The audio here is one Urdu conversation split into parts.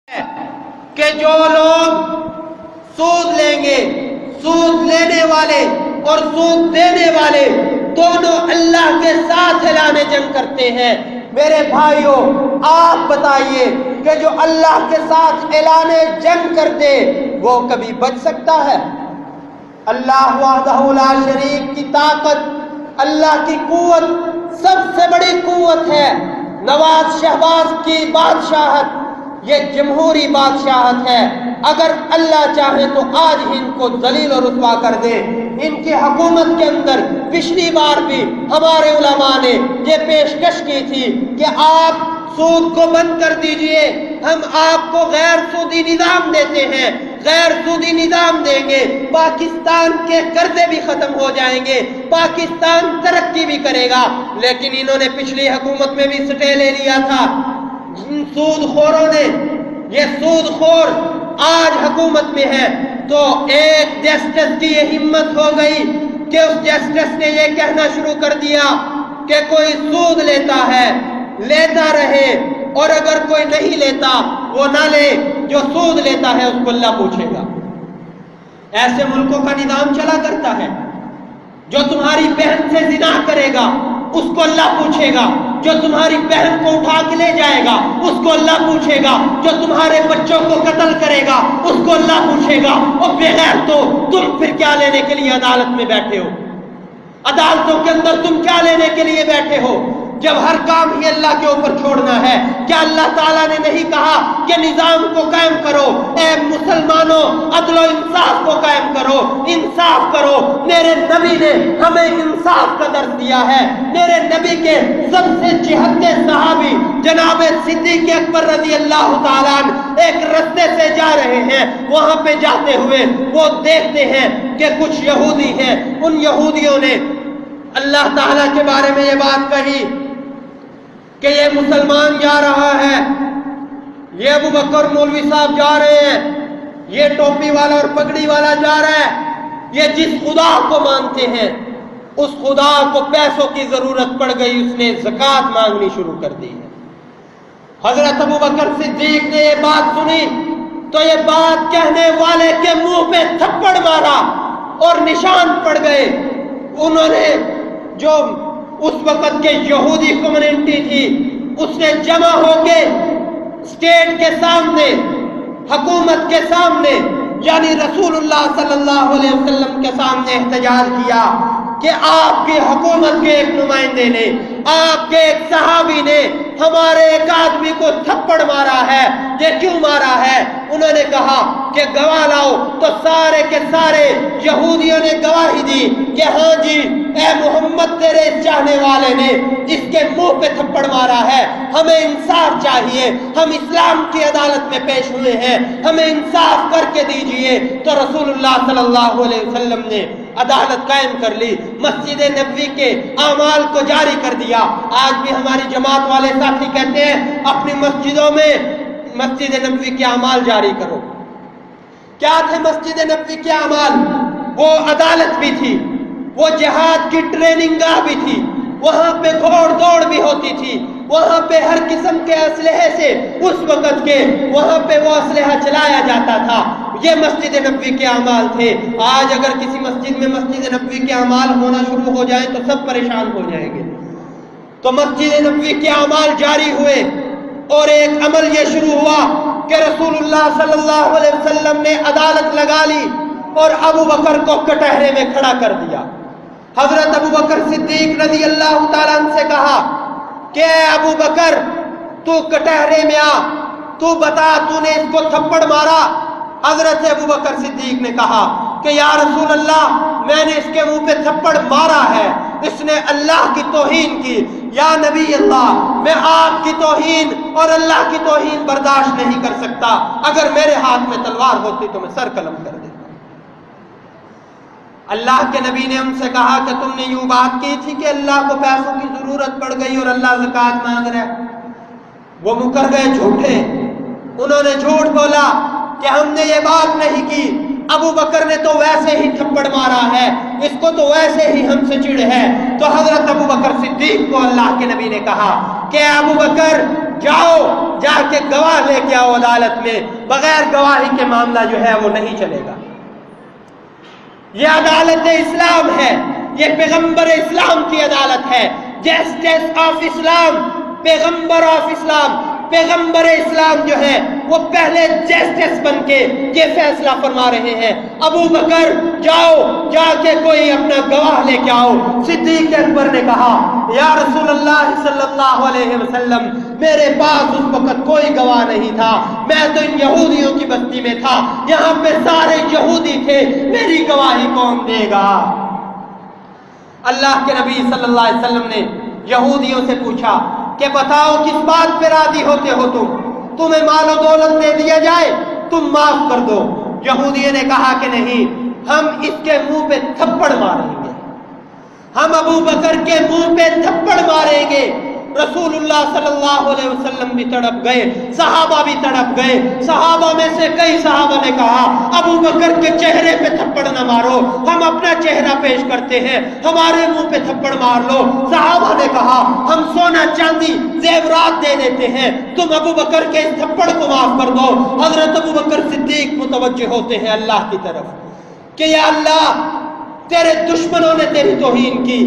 کہ جو لوگ سود لیں گے، سود لینے والے اور سود دینے والے دونوں اللہ کے ساتھ اعلان جنگ کرتے ہیں، میرے بھائیوں آپ بتائیے کہ جو اللہ کے ساتھ اعلان جنگ کر دے وہ کبھی بچ سکتا ہے؟ اللہ وحدہ لا شریک کی طاقت، اللہ کی قوت سب سے بڑی قوت ہے۔ نواز شہباز کی بادشاہت یہ جمہوری بادشاہت ہے، اگر اللہ چاہے تو آج ہی ان کو ذلیل و رسوا کر دے۔ ان کی حکومت کے اندر پچھلی بار بھی ہمارے علماء نے یہ پیشکش کی تھی کہ آپ سود کو بند کر دیجئے، ہم آپ کو غیر سودی نظام دیتے ہیں، غیر سودی نظام دیں گے، پاکستان کے قرضے بھی ختم ہو جائیں گے، پاکستان ترقی بھی کرے گا۔ لیکن انہوں نے پچھلی حکومت میں بھی سٹے لے لیا تھا۔ سود خوروں نے، یہ سود خور آج حکومت میں ہے، تو ایک جسٹس کی یہ ہمت ہو گئی کہ اس جسٹس نے یہ کہنا شروع کر دیا کہ کوئی سود لیتا ہے لیتا رہے، اور اگر کوئی نہیں لیتا وہ نہ لے، جو سود لیتا ہے اس کو اللہ پوچھے گا۔ ایسے ملکوں کا نظام چلا کرتا ہے۔ جو تمہاری بہن سے زنا کرے گا اس کو اللہ پوچھے گا، جو تمہاری بہن کو اٹھا کے لے جائے گا اس کو اللہ پوچھے گا، جو تمہارے بچوں کو قتل کرے گا اس کو اللہ پوچھے گا۔ اور بغیر تو تم پھر کیا لینے کے لیے عدالت میں بیٹھے ہو؟ عدالتوں کے اندر تم کیا لینے کے لیے بیٹھے ہو جب ہر کام ہی اللہ کے اوپر چھوڑنا ہے؟ کیا اللہ تعالیٰ نے نہیں کہا کہ نظام کو قائم کرو؟ اے مسلمانوں عدل و انصاف کو قائم کرو، انصاف کرو۔ میرے نبی نے ہمیں انصاف کا درس دیا ہے۔ میرے نبی کے سب سے چہتے صحابی جناب صدیق اکبر رضی اللہ تعالیٰ عنہ ایک رستے سے جا رہے ہیں، وہاں پہ جاتے ہوئے وہ دیکھتے ہیں کہ کچھ یہودی ہیں۔ ان یہودیوں نے اللہ تعالیٰ کے بارے میں یہ بات کہی کہ یہ مسلمان جا رہا ہے، یہ ابو بکر مولوی صاحب جا رہے ہیں، یہ ٹوپی والا اور پگڑی والا جا رہا ہے، یہ جس خدا کو مانتے ہیں اس خدا کو پیسوں کی ضرورت پڑ گئی، اس نے زکوٰۃ مانگنی شروع کر دی ہے۔ حضرت ابو بکر صدیق نے یہ بات سنی تو یہ بات کہنے والے کے منہ پہ تھپڑ مارا اور نشان پڑ گئے۔ انہوں نے جو اس وقت کے یہودی کمیونٹی تھی اس نے جمع ہو کے اسٹیٹ کے سامنے، حکومت کے سامنے، یعنی رسول اللہ صلی اللہ علیہ وسلم کے سامنے احتجاج کیا کہ آپ کی حکومت کے ایک نمائندے نے، آپ کے ایک صحابی نے ہمارے ایک آدمی کو تھپڑ مارا ہے، یہ کیوں مارا ہے؟ انہوں نے کہا کہ گواہ لاؤ، تو سارے کے سارے یہودیوں نے گواہی دی کہ ہاں جی اے محمد تیرے چاہنے والے نے اس کے منہ پہ تھپڑ مارا ہے، ہمیں انصاف چاہیے، ہم اسلام کی عدالت میں پیش ہوئے ہیں، ہمیں انصاف کر کے دیجئے۔ تو رسول اللہ صلی اللہ علیہ وسلم نے عدالت قائم کر لی، مسجد نبوی کے اعمال کو جاری کر دیا۔ آج بھی ہماری جماعت والے ساتھی کہتے ہیں اپنی مسجدوں میں مسجد نبوی کے اعمال جاری کرو۔ کیا تھے مسجد نبوی کے اعمال؟ وہ عدالت بھی تھی، وہ جہاد کی ٹریننگ گاہ بھی تھی، وہاں پہ گھوڑ دوڑ بھی ہوتی تھی، وہاں پہ ہر قسم کے اسلحے سے اس وقت کے وہاں پہ وہ اسلحہ چلایا جاتا تھا۔ یہ مسجد نبوی کے اعمال تھے۔ آج اگر کسی مسجد میں مسجد نبوی کے اعمال ہونا شروع ہو جائیں تو سب پریشان ہو جائیں گے۔ تو مسجد نبوی کے اعمال جاری ہوئے اور ایک عمل یہ شروع ہوا کہ رسول اللہ صلی اللہ علیہ وسلم نے عدالت لگا لی اور ابو بکر کو کٹہرے میں کھڑا کر دیا۔ حضرت ابو بکر صدیق رضی اللہ تعالیٰ عنہ سے کہا کہ اے ابو بکر تو کٹہرے میں آ، تو بتا تو نے اس کو تھپڑ مارا؟ حضرت ابو بکر صدیق نے کہا کہ یا رسول اللہ میں نے اس کے منہ پہ تھپڑ مارا ہے، اس نے اللہ کی توہین کی۔ یا نبی اللہ میں آپ کی توہین اور اللہ کی توہین برداشت نہیں کر سکتا، اگر میرے ہاتھ میں تلوار ہوتی تو میں سر قلم کر دیتا۔ اللہ کے نبی نے ہم سے کہا کہ تم نے یوں بات کی تھی کہ اللہ کو پیسوں کی ضرورت پڑ گئی اور اللہ زکوٰۃ مانگ رہا ہے۔ وہ مکر گئے جھوٹے، انہوں نے جھوٹ بولا کہ ہم نے یہ بات نہیں کی، ابو بکر نے تو ویسے ہی تھپڑ مارا ہے، اس کو تو ویسے ہی ہم سے چڑ ہے۔ تو حضرت ابو بکر صدیق کو اللہ کے نبی نے کہا کہ ابو بکر جاؤ جا کے گواہ لے کے آؤ عدالت میں، بغیر گواہی کے معاملہ جو ہے وہ نہیں چلے گا۔ یہ عدالت اسلام ہے، یہ پیغمبر اسلام کی عدالت ہے، جسٹس آف اسلام، پیغمبر آف اسلام، پیغمبر اسلام جو ہے وہ پہلے جسٹس بن کے یہ فیصلہ فرما رہے ہیں، ابو بکر جاؤ جا کے کوئی اپنا گواہ لے کے آؤ۔ صدیق اکبر نے کہا یا رسول اللہ صلی اللہ علیہ وسلم، میرے پاس اس وقت کوئی گواہ نہیں تھا، میں تو ان یہودیوں کی بستی میں تھا، یہاں پہ سارے یہودی تھے، میری گواہی کون دے گا؟ اللہ کے نبی صلی اللہ علیہ وسلم نے یہودیوں سے پوچھا کہ بتاؤ کس بات پہ راضی ہوتے ہو تمہیں مال و دولت دے دیا جائے تم معاف کر دو؟ یہودیوں نے کہا کہ نہیں، ہم اس کے منہ پہ تھپڑ ماریں گے، ہم ابو بکر کے منہ پہ تھپڑ ماریں گے۔ رسول اللہ صلی اللہ علیہ وسلم بھی تڑپ گئے، صحابہ بھی تڑپ گئے۔ صحابہ میں سے کئی صحابہ نے کہا ابو بکر کے چہرے پہ تھپڑ نہ مارو، ہم اپنا چہرہ پیش کرتے ہیں، ہمارے منہ پہ تھپڑ مار لو۔ صحابہ نے کہا ہم سونا چاندی زیورات دے دیتے ہیں، تم ابو بکر کے اس تھپڑ کو معاف کر دو۔ حضرت ابو بکر صدیق متوجہ ہوتے ہیں اللہ کی طرف کہ یا اللہ، تیرے دشمنوں نے تیری توہین کی،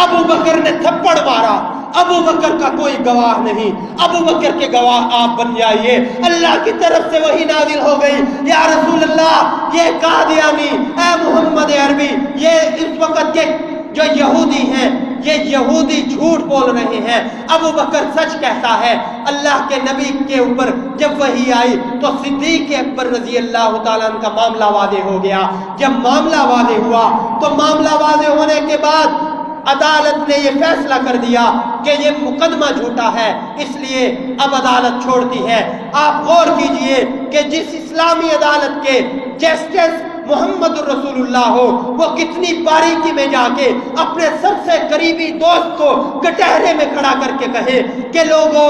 ابو بکر نے تھپڑ مارا، ابو بکر کا کوئی گواہ نہیں، ابو بکر کے گواہ آپ بن جائیے۔ اللہ کی طرف سے وحی نازل ہو گئی، یا رسول اللہ، یہ قادیانی، اے محمد عربی، یہ اس وقت کے جو یہودی ہیں، یہ یہودی جھوٹ بول رہے ہیں، ابو بکر سچ کہتا ہے۔ اللہ کے نبی کے اوپر جب وحی آئی تو صدیق اکبر رضی اللہ تعالیٰ عنہ کا معاملہ واضح ہو گیا۔ جب معاملہ واضح ہوا تو معاملہ واضح ہونے کے بعد عدالت نے یہ فیصلہ کر دیا کہ یہ مقدمہ جھوٹا ہے، اس لیے اب عدالت چھوڑتی ہے۔ آپ غور کیجئے کہ جس اسلامی عدالت کے جسٹس محمد الرسول اللہ ہو، وہ کتنی باریکی میں جا کے اپنے سب سے قریبی دوست کو کٹہرے میں کھڑا کر کے کہے کہ لوگوں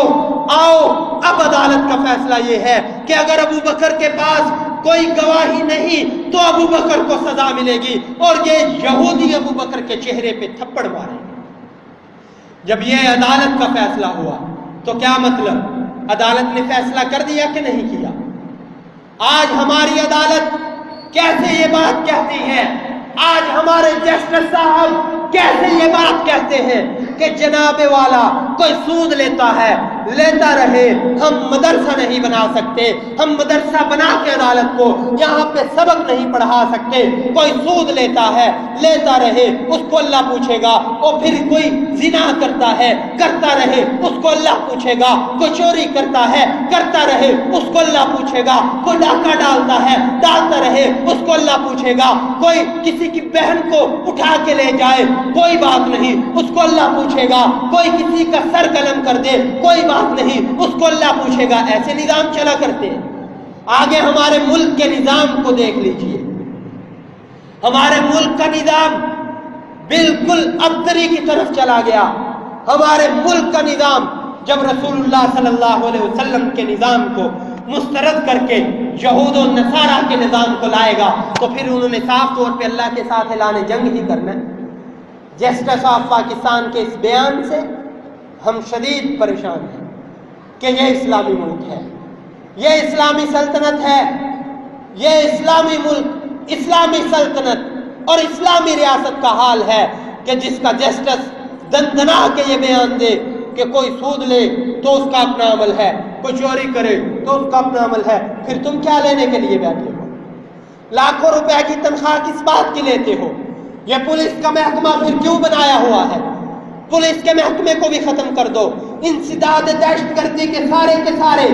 آؤ، اب عدالت کا فیصلہ یہ ہے کہ اگر ابو بکر کے پاس کوئی گواہی نہیں تو ابو بکر کو سزا ملے گی، اور یہ یہودی ابو بکر کے چہرے پہ تھپڑ مارے گے۔ جب یہ عدالت کا فیصلہ ہوا تو کیا مطلب؟ عدالت نے فیصلہ کر دیا کہ نہیں کیا؟ آج ہماری عدالت کیسے یہ بات کہتی ہے؟ آج ہمارے جسٹس صاحب کیسے یہ بات کہتے ہیں کہ جناب والا کوئی سود لیتا ہے، لیتا رہے، ہم مدرسہ نہیں بنا سکتے، ہم مدرسہ بنا کے عدالت کو یہاں پہ سبق نہیں پڑھا سکتے۔ کوئی سود لیتا ہے، لیتا رہے، اس کو اللہ پوچھے گا۔ اور پھر کوئی زنا کرتا ہے، کرتا رہے، اس کو اللہ پوچھے گا۔ کوئی چوری کرتا ہے، کرتا رہے، اس کو اللہ پوچھے گا۔ کوئی ڈاکہ ڈالتا ہے، ڈالتا رہے، اس کو اللہ پوچھے گا۔ کوئی کسی کی بہن کو اٹھا کے لے جائے، کوئی بات نہیں، اس کو اللہ پوچھے گا۔ کوئی کسی کا سر قلم کر دے، کوئی بات نہیں، اس کو اللہ پوچھے گا۔ ایسے نظام چلا کرتے ہیں۔ آگے ہمارے ملک کے نظام کو دیکھ لیجئے، ہمارے ملک کا نظام بالکل ابتری کی طرف چلا گیا۔ ہمارے ملک کا نظام جب رسول اللہ صلی اللہ علیہ وسلم کے نظام کو مسترد کر کے یہود و نصارہ کے نظام کو لائے گا تو پھر انہوں نے صاف طور پہ اللہ کے ساتھ اعلان جنگ ہی کرنا ہے۔ جسٹس آف پاکستان کے اس بیان سے ہم شدید پریشان ہیں کہ یہ اسلامی ملک ہے، یہ اسلامی سلطنت ہے، یہ اسلامی ملک، اسلامی سلطنت اور اسلامی ریاست کا حال ہے کہ جس کا جسٹس دندنا کے یہ بیان دے کہ کوئی سود لے تو اس کا اپنا عمل ہے، کوئی چوری کرے تو اس کا اپنا عمل ہے۔ پھر تم کیا لینے کے لیے بیٹھے ہو؟ لاکھوں روپے کی تنخواہ کس بات کی لیتے ہو؟ یہ پولیس کا محکمہ پھر کیوں بنایا ہوا ہے؟ پولیس کے محکمے کو بھی ختم کر دو، انسداد دہشت گردی کے سارے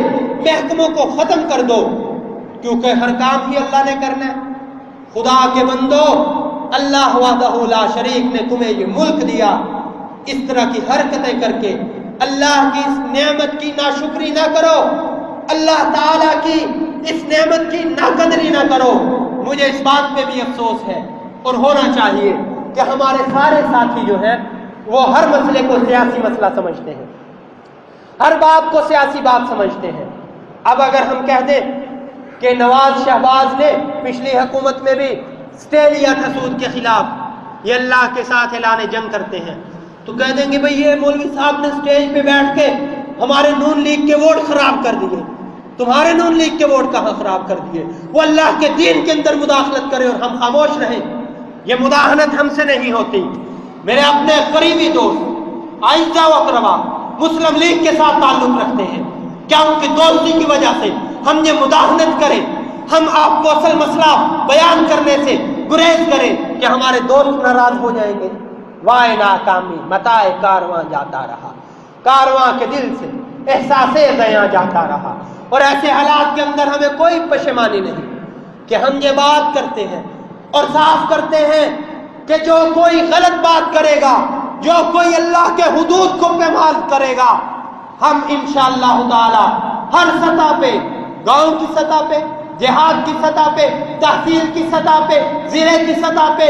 محکموں کو ختم کر دو، کیونکہ ہر کام ہی اللہ نے کرنا ہے۔ خدا کے بندو، اللہ وحدہ لا شریک نے تمہیں یہ ملک دیا، اس طرح کی حرکتیں کر کے اللہ کی اس نعمت کی ناشکری نہ کرو، اللہ تعالیٰ کی اس نعمت کی ناقدری نہ کرو۔ مجھے اس بات پہ بھی افسوس ہے اور ہونا چاہیے کہ ہمارے سارے ساتھی جو ہیں وہ ہر مسئلے کو سیاسی مسئلہ سمجھتے ہیں، ہر بات کو سیاسی بات سمجھتے ہیں۔ اب اگر ہم کہہ دیں کہ نواز شہباز نے پچھلی حکومت میں بھی سٹے لیا تھا سود کے خلاف، یہ اللہ کے ساتھ اعلان جنگ کرتے ہیں، تو کہہ دیں گے بھئی یہ مولوی صاحب نے سٹیج پہ بیٹھ کے ہمارے نون لیگ کے ووٹ خراب کر دیے. تمہارے نون لیگ کے ووٹ کہاں خراب کر دیے؟ وہ اللہ کے دین کے اندر مداخلت کرے اور ہم خاموش رہیں. یہ مداہنت ہم سے نہیں ہوتی. میرے اپنے قریبی دوست اعزاء و اقربا مسلم لیگ کے ساتھ تعلق رکھتے ہیں. کیا ان کی دوستی کی وجہ سے ہم یہ مداہنت کریں، ہم آپ کو اصل مسئلہ بیان کرنے سے گریز کریں کہ ہمارے دوست ناراض ہو جائیں گے؟ وائے ناکامی متاع کارواں جاتا رہا، کارواں کے دل سے احساس زیاں جاتا رہا. اور ایسے حالات کے اندر ہمیں کوئی پشیمانی نہیں کہ ہم یہ بات کرتے ہیں اور صاف کرتے ہیں کہ جو کوئی غلط بات کرے گا، جو کوئی اللہ کے حدود کو پامال کرے گا، ہم انشاءاللہ تعالی ہر سطح پہ، گاؤں کی سطح پہ، دیہات کی سطح پہ، تحصیل کی سطح پہ، ضلع کی سطح پہ